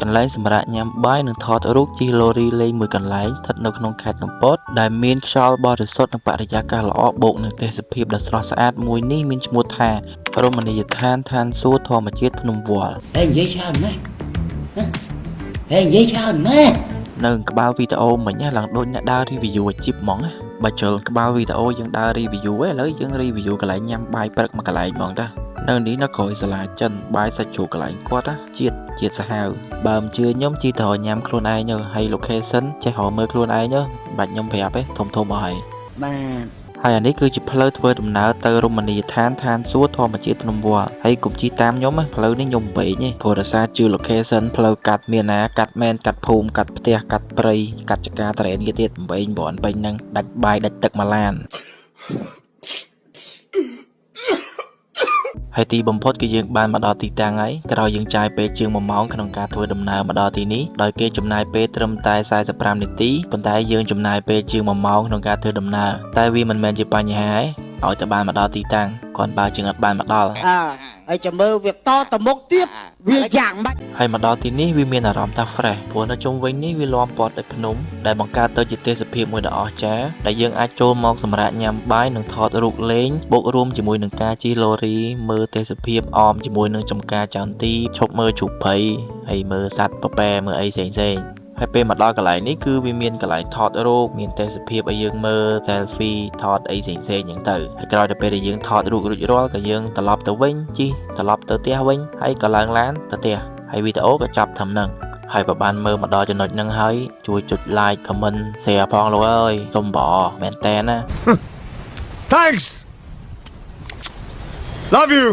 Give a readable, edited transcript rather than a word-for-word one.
កន្លែងសម្រាប់ញ៉ាំបាយនិងថតរូបជិះឡូរីលេងមួយកន្លែងស្ថិតនៅក្នុងខេត្តកំពតដែលមានខ្យល់បរិសុទ្ធនិងបរិយាកាសល្អបូកនឹងទេសភាពដ៏ស្រស់ស្អាតមួយនេះមានឈ្មោះថារមណីយដ្ឋានឋានសួគ៌ធម្មជាតិភ្នំវល់និយាយច្រើនម៉េចនិយាយច្រើនម៉េចនៅក្បាលវីដេអូមិញឡើងដូចអ្នកដើរ review អាជីពហ្មងបើជិលក្បាលវីដេអូយើងដើរ review ឥឡូវយើង review កន្លែងញ៉ាំបាយព្រឹកមួយកន្លែងហ្មងតានៅនេះនៅក្រោយសាលាចិនបាយសាច់ជ្រូកកន្លែងគាត់ជាតិសាហាវបើមិនជឿខ្ញុំជីទៅញ៉ាំខ្លួនឯងទៅហើយ location ចេះរកមើលខ្លួនឯងទៅមិនបាច់ខ្ញុំប្រាប់ទេធំអស់ហើយបាទហើយអានេះគឺជាផ្លូវធ្វើដំណើរទៅរមណីយដ្ឋានឋានសួគ៌ធម្មជាតិភ្នំវល់ហើយកុំជិះតាមខ្ញុំផ្លូវនេះខ្ញុំវែងទេព្រោះរសារជឿ location ផ្លូវកាត់មានណាកាត់មែនកាត់ភូមិកាត់ផ្ទះកាត់ព្រៃកាត់ចកាត្រែនទៀតវែងបនពេញហ្នឹងដាច់បាយដាច់ទឹកមួយឡានហើយទីបំផុតគឺយើងបានមកដល់ទីតាំងហើយក្រោយយើងចាយពេលជាង1ម៉ោងក្នុងការធ្វើដំណើរមកដល់ទីនេះដោយគេចំណាយពេលត្រឹមតែ45នាទីប៉ុន្តែយើងចំណាយពេលជាង1ម៉ោងក្នុងការធ្វើដំណើរតែវាមិនមែនជាបញ្ហាទេឲ្យតែបានមកដល់ទីតាំងគាត់បើជាងអត់បានមកដល់ហើយចាំមើលវាតទៅមុខទៀតវាយ៉ាងម៉េចហើយមកដល់ទីនេះវាមានអារម្មណ៍ថា fresh ព្រោះនៅជុំវិញនេះវាล้อមព័ទ្ធដោយភ្នំដែលបង្កើតទៅជាទេសភាពមួយដ៏អស្ចារ្យដែលយើងអាចចូលមកសម្រាប់ញ៉ាំបាយនិងថតរូបលេងបូករួមជាមួយនឹងការជិះឡូរីមើលទេសភាពអមជាមួយនឹងចំការចន្ទទីឈប់មើលជ្រូកព្រៃហើយមើលសត្វពពែមើលអីផ្សេងហើយពេលមកដល់កន្លែងនេះគឺវាមានកន្លែងថតរូបមានទេសភាពឲ្យយើងមើល selfie ថតអីផ្សេងអញ្ចឹងទៅហើយក្រោយទៅពេលដែលយើងថតរូបរួចរាល់ក៏យើងត្រឡប់ទៅវិញជិះត្រឡប់ទៅផ្ទះវិញហើយក៏ឡើងឡានទៅផ្ទះហើយវីដេអូក៏ចាប់ត្រឹមហ្នឹងហើយបើបានមើលមកដល់ចំណុចហ្នឹងហើយជួយចុច like comment share ផងលោកអើយសុំបងមែនតើណា Thanks Love you